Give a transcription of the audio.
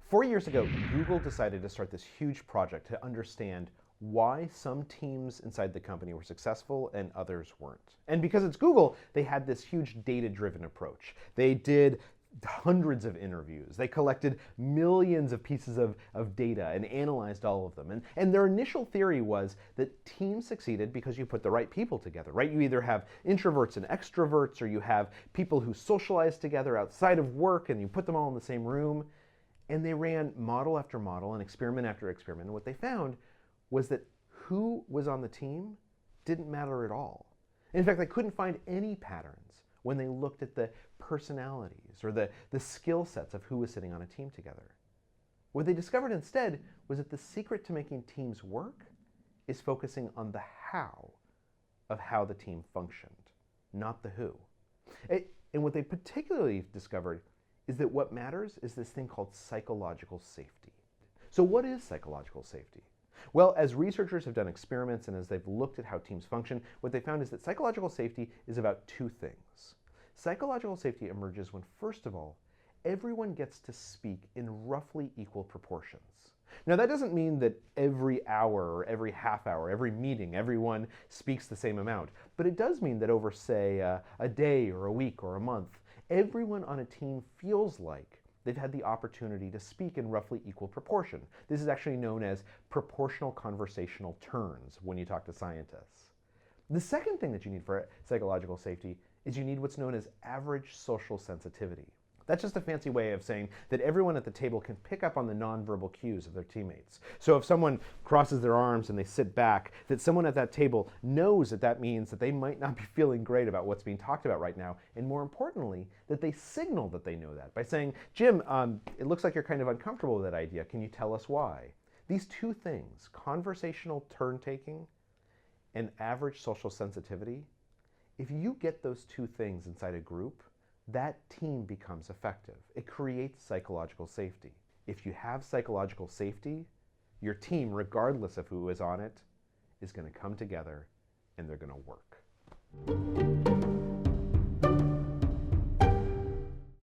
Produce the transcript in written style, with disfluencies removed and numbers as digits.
4 years ago, Google decided to start this huge project to understand why some teams inside the company were successful and others weren't. And because it's Google, they had this huge data-driven approach. They did hundreds of interviews. They collected millions of pieces of data and analyzed all of them. And their initial theory was that teams succeeded because you put the right people together, right? You either have introverts and extroverts, or you have people who socialize together outside of work and you put them all in the same room. And they ran model after model and experiment after experiment. And what they found was that who was on the team didn't matter at all. In fact, they couldn't find any patterns when they looked at the personalities or the skill sets of who was sitting on a team together. What they discovered instead was that the secret to making teams work is focusing on the how of how the team functioned, not the who. And what they particularly discovered is that what matters is this thing called psychological safety. So what is psychological safety? Well, as researchers have done experiments and as they've looked at how teams function, what they found is that psychological safety is about two things. Psychological safety emerges when, first of all, everyone gets to speak in roughly equal proportions. Now, that doesn't mean that every hour or every half hour, every meeting, everyone speaks the same amount. But it does mean that over, say, a day or a week or a month, everyone on a team feels like they've had the opportunity to speak in roughly equal proportion. This is actually known as proportional conversational turns when you talk to scientists. The second thing that you need for psychological safety is you need what's known as average social sensitivity. That's just a fancy way of saying that everyone at the table can pick up on the nonverbal cues of their teammates. So if someone crosses their arms and they sit back, that someone at that table knows that that means that they might not be feeling great about what's being talked about right now, and more importantly, that they signal that they know that by saying, Jim, it looks like you're kind of uncomfortable with that idea. Can you tell us why? These two things, conversational turn-taking and average social sensitivity, if you get those two things inside a group, that team becomes effective. It creates psychological safety. If you have psychological safety, your team, regardless of who is on it, is going to come together and they're going to work.